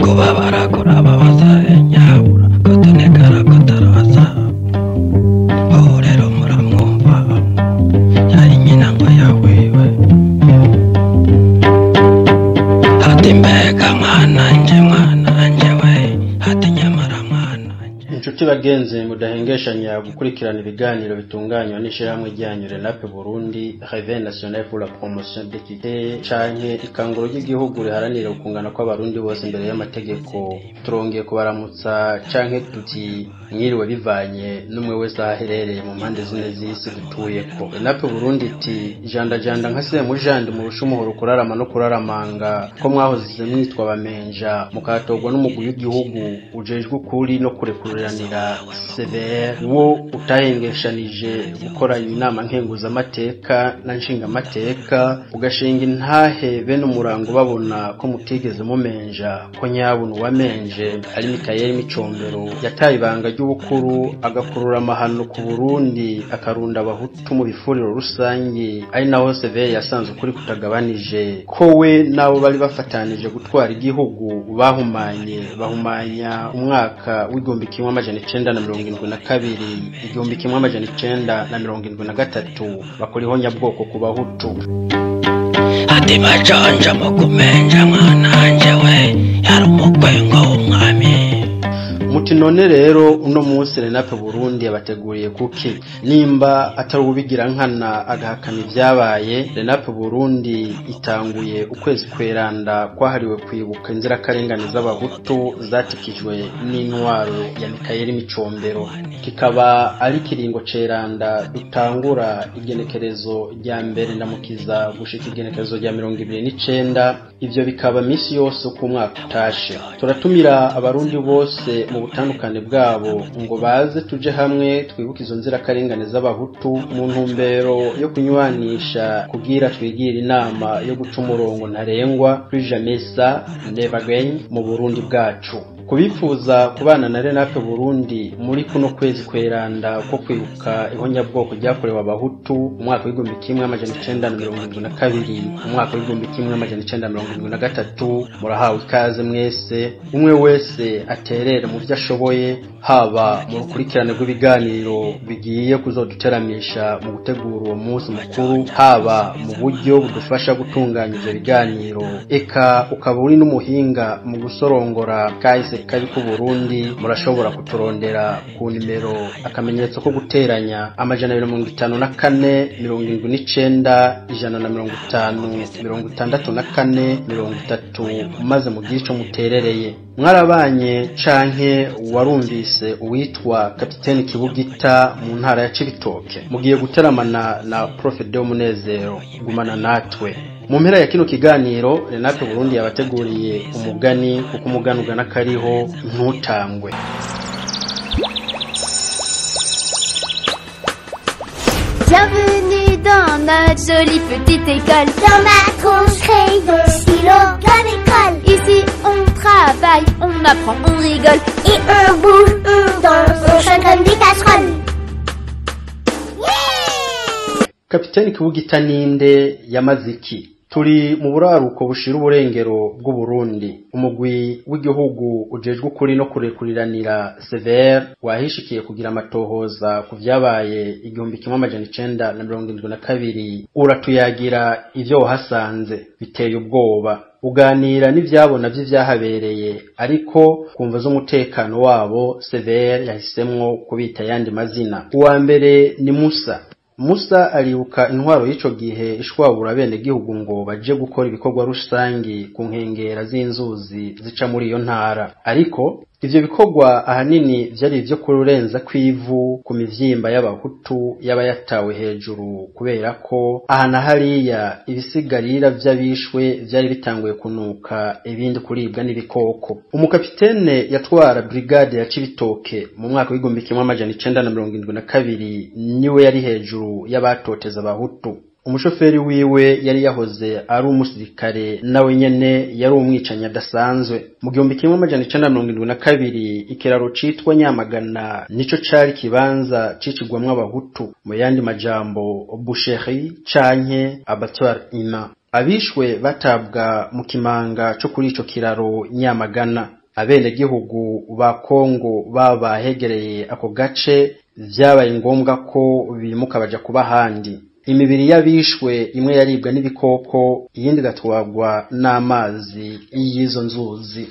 kubabara kurababaza nyabura kotonekara kotarabaza aho rero muramwumva yari nyina ngo yawewe hati mbega mwana nje we hati nyamara mwana inshuti bagenzi mudahengeshanya gukurikirana ibiganiro bitunganywa n'ishirahamwe ryanyu Renape Burundi Réveil National pour la Promotion de l'Équité canke ikanguro ry'igihugu riharanira ukungana kw'abarundi bose imbere y'amategeko. Turongeye kubaramutsa canke tuti mwiriwe bivanye n'umwe wese aherereye mu mpande zine z'isi dutuyeko. Renape Burundi iti janda nka se mujandi mu rushumuhoro kurarama no kuraramanga ko mwahoze mwitwa bamenja mukatogwa n'umugwi w'igihugu ujejwe ukuri no kurekuriranira CVR wo utahengeshanije gukora inama nkenguzamateka na nshingamateka ugashinga intahe bene umurango babona ko mutigeze mumenja ko nyabuntu wamenje ari Mikayeli Micombero yataye ibanga ry'ubukuru agakurura amahano ku Burundi akarunda abahutu mu bifuriro rusangi ari naho CVR yasanze ukuri kutagabanije ko we nabo bari bafatanije gutwara igihugu bahumanya umwaka w'igihumbi kimwe amajana 1972 igihumbi kimwe amajana 1973 bakora ihonyabwoko ku bahutu. hati majanja mu kumenja mwana nje we yari umukwengo w'umwami. Muti none rero uno munsi Renape Burundi yabateguriye kuki nimba atari ubigira nkana agahakana ibyabaye. Renape Burundi itanguye ukwezi kweranda kwahariwe kwibuka inzirakarengane z'abahutu zatikijwe n'intwaro ya Mikayeli Micombero, kikaba ari kiringo ceranda dutangura igenekerezo rya mbere ndamukiza gushika igenekerezo rya 29. Ivyo bikaba misi yose ku mwaka utashe. Turatumira abarundi bose mu butandukane bwabo ngo baze tuje hamwe twibuka izo nzirakarengane z'abahutu mu ntumbero yo kunywanisha kugira twigira inama yo guca umurongo ntarengwa kuri Jamesa Never Again mu Burundi bwacu. Kubifuza kubana na Renape Burundi muri kuno kwezi kweranda ko kwibuka ihonyabwoko ryakorewe abahutu umwaka w'igihumbi kimwe amajana 1972 umwaka w'igihumbi kimwe amajana 1973 murahawe ikaze mwese, umwe wese aterere mu byo ashoboye, haba mu rukurikirane rw'ibiganiro bigiye kuzoduteramisha mu gutegura uwo munsi mukuru, haba mu buryo budufasha gutunganya ivyo biganiro, eka ukaba uri n'umuhinga mu gusorongora kahise kabi ku Burundi. Murashobora kuturondera ku nimero akamenyetso ko guteranya 254 79 150 maze mu gice muterereye. Mwarabanye canke warumvise uwitwa Kapiteni Kibugita mu ntara ya Cibitoke mugiye guteramana na Prof Deo Munezero. Gumana natwe mu mpera ya kino kiganiro. Renape Burundi yabateguriye umugani kuko umugani ugana kariho ntutangwe. Bienvenue dans notre jolie petite école. Dans ma tronche crayon, stylo, grande école. Ici on travaille, on apprend, on rigole. Et on bouge, on danse, on chante comme des casseroles. Kapiteni Kibugita ninde yamaziki? Turi mu buraruko bushira uburengero bw'u Burundi. Umugwi w'igihugu ujejwe ukuri no kurekuriranira CVR wahishikiye kugira amatohoza ku vyabaye igihumbi kimwe amajana 1972 uratuyagira ivyo wahasanze biteye ubwoba, uganira n'ivyabona vy'ivyahabereye, ariko kumva z'umutekano wabo CVR yahisemwo kubita yandi mazina. Uwa mbere ni Musa aribuka intwaro y'ico gihe ishwabura bene gihugu ngo baje gukora ibikorwa rusangi ku nkengera z'inzuzi zica muri iyo ntara, ariko ivyo bikorwa ahanini vyari ivyo kurenza kwivu ku mivyimba y'abahutu y'abayatawe hejuru, kubera ko ahana hariya ibisigarira vy'abishwe vyari bitanguye kunuka ibindi kuribwa n'ibikoko. Umukapitene yatwara brigade ya Cibitoke mu mwaka w'igihumbi kimwe amajana 1972 niwe yari hejuru y'abatoteza abahutu. Umushoferi wiwe yari yahoze ari umusirikare nawe nyene yari umwicanyi adasanzwe. Mu gihumbi kimwe amajana 1972 ikiraro citwa Nyamagana nico cari kibanza cicigwamwo abahutu, mu yandi majambo boucherie canke abattoir humain. abishwe batabwa mu kimanga cyo kuri ico kiraro Nyamagana. Abenegihugu ba Kongo baba hegereye ako gace vyabaye ngombwa ko bimuka baja kuba handi. Imibiri y'abishwe imwe yaribwa n'ibikoko, iyindi gatwagwa n'amazi y'izo nzuzi.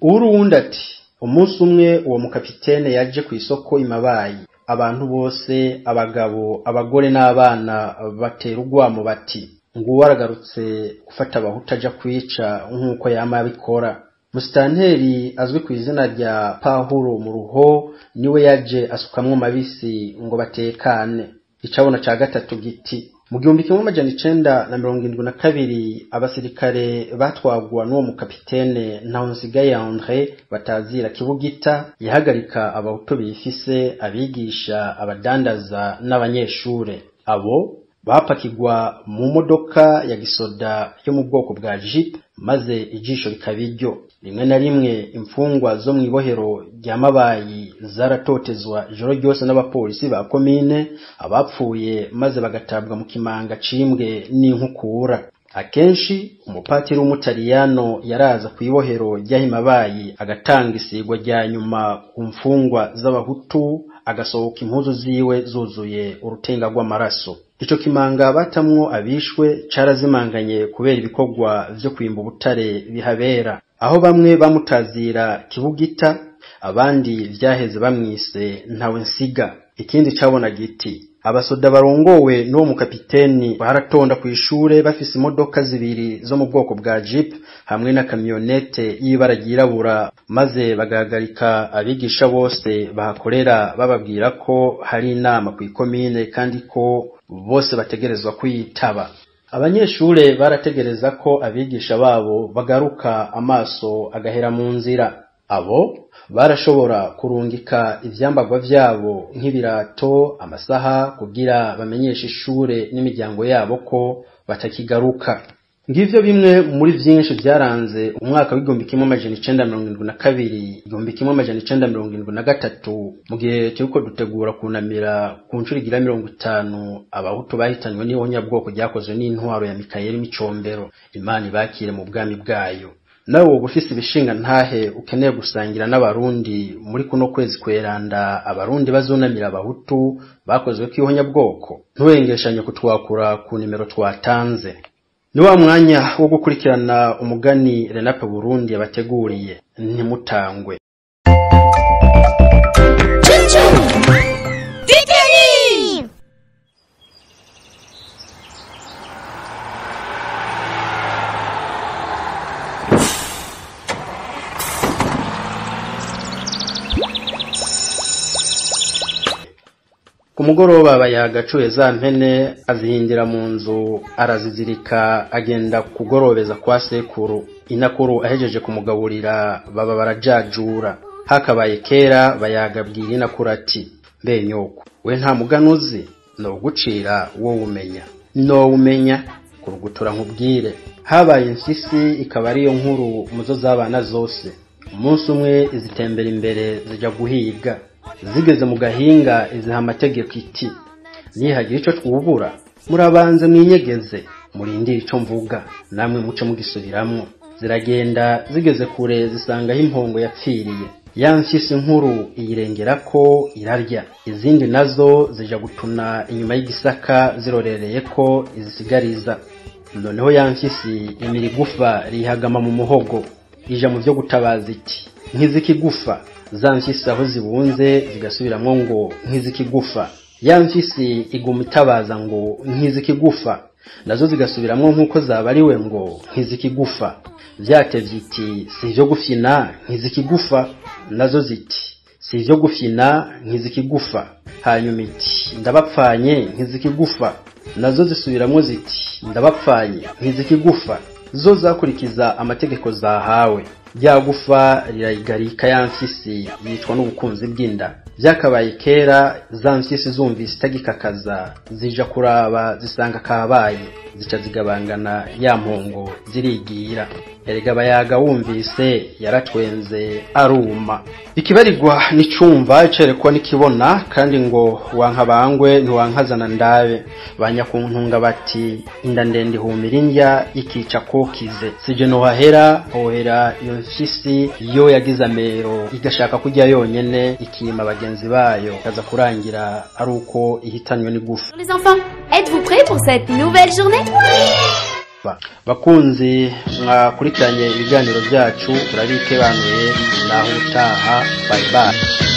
Urundi ati umunsi umwe uwo mukapitene yaje ku isoko Imabayi, abantu bose, abagabo, abagore n'abana batera urwamo bati nguwo aragarutse gufata abahutu aja kwica nk'uko yama abikora. Musitanteri azwi ku izina rya Pahuro mu Ruho niwe yaje asukamwo mabisi ngo batekane. Icabona ca gatatu giti mu 1972 abasirikare batwagwa n'uwo mukapitene Ntahonsigaye André batazira Kibugita yahagarika abahutu bifise, abigisha, abadandaza n'abanyeshure. Abo bapakigwa mu modoka ya gisoda yo mu bwoko bwa Jeep, maze ijisho rikabiryo. Rimwe na rimwe imfungwa zo mwibohero rya Mabayi zaratotezwa ijoro ryose n'abapolisi ba komine, abapfuye maze bagatabwa mu kimanga cimbwe n'inkukura. Akenshi umupatiri w'umutaliyano yaraza ku ibohero rya Mabayi agatanga isigwa rya nyuma ku mfungwa z'abahutu, agasohoka impuzu ziwe zuzuye urutenga rw'amaraso. Ico kimanga batamwo abishwe carazimanganye kubera ibikorwa vyo kwimba ubutare bihabera, aho bamwe bamutazira Kibugita, abandi vyaheze bamwise ntawe nsiga. Ikindi cabona giti abasoda barongowe n'uwo mukapiteni baratonda ku ishure bafise imodoka zibiri zo mu bwoko bwa Jeep hamwe na kamyonete y'ibara ryirabura, maze bagahagarika abigisha bose bahakorera bababwira ko hari inama ku ikomine kandi ko bose bategerezwa kwitaba. Abanyeshure barategereza ko abigisha babo bagaruka amaso agahera mu nzira. Abo barashobora kurungika ivyambagwa vyabo nk'ibirato, amasaha kugira bamenyeshe ishure n'imiryango yabo ko batakigaruka. Ngivyo bimwe muri vyinshi vyaranze umwaka w'igihumbi kimwe amajana 1972 igihumbi kimwe amajana 1973 mu gihe turiko dutegura kunamira ku ncuro igira 50 abahutu bahitanywe n'ihonyabwoko ryakozwe n'intwaro ya Mikayeli Micombero. Imana ibakire mu bwami bwayo. Nawe ugufise ibishinga ntahe ukeneye gusangira n'abarundi muri kuno kwezi kweranda abarundi bazunamira abahutu bakozwe kw'ihonyabwoko, ntuwengeshanye kutwakura ku nimero twatanze. Ni wa mwanya wo gukurikirana umugani Renape Burundi yabateguriye, ntimutangwe. Ku mugoroba bayagacuye za mpene azihindira mu nzu, arazizirika agenda kugorobeza kwa sekuru. Inakuru ahejeje kumugaburira baba barajajura. Hakabaye kera bayagabwira inakuru ati mbe nyoko we nta muganuzi no gucira wowe umenya, no umenya kurugutura nkubwire. Habaye insisi ikaba ariyo nkuru muzo zabana zose. Umunsi umwe izitembera imbere zijya guhiga, zigeze mu gahinga iziha amategeko iti nihagira ico twubura murabanze mwinyegeze murindire ico mvuga namwe muce mugisubiramwo. Ziragenda zigeze kure zisangaho impongo yapfiriye. Ya mfisi nkuru iyirengera ko irarya, izindi nazo zija gutuna inyuma y'igisaka zirorereye ko izisigariza. Noneho ya mfisi imiri gufa rihagama mu muhogo, ija mu vyo gutabaza iti nkizikigufa. Za mfisi aho zibunze zigasubiramwo ngo nkizikigufa. Ya mfisi iguma itabaza ngo nkizikigufa, nazo zigasubiramwo nkuko zabariwe ngo nkizikigufa. Vyatevye iti sivyo gufyina nkizikigufa, nazo ziti sivyo gufyina nkizikigufa. Hanyuma iti ndabapfanye nkizikigufa, nazo zisubiramwo ziti ndabapfanye nkizikigufa. Zo zakurikiza amategeko zahawe. Rya gufa rirayigarika ya mfisi yitwa n'ubukunzi bw'inda. Vyakabaye kera za mfisi zumvise itagikakaza zija kuraba zisanga kabaye, zica zigabangana ya mpongo zirigira. erega bayaga wumvise yaratwenze aruma. Ikibarirwa nicumva cerekwa nikibona kandi ngo wanka bangwe ntiwankazana ndabe. Banyakuntunga bati inda ndende ihumira indya ikica kokize. Sije no hahera hohera iyo mfisi yo yagize amero igashaka kujya yonyene ikima bagenzi bayo kaza kurangira ari uko ihitanywe n'igufu. Les enfants, êtes-vous prêts pour cette nouvelle journée? Bakunzi mwakurikiranye ibiganiro byacu turabikebanuye naho utaha. Bye bye.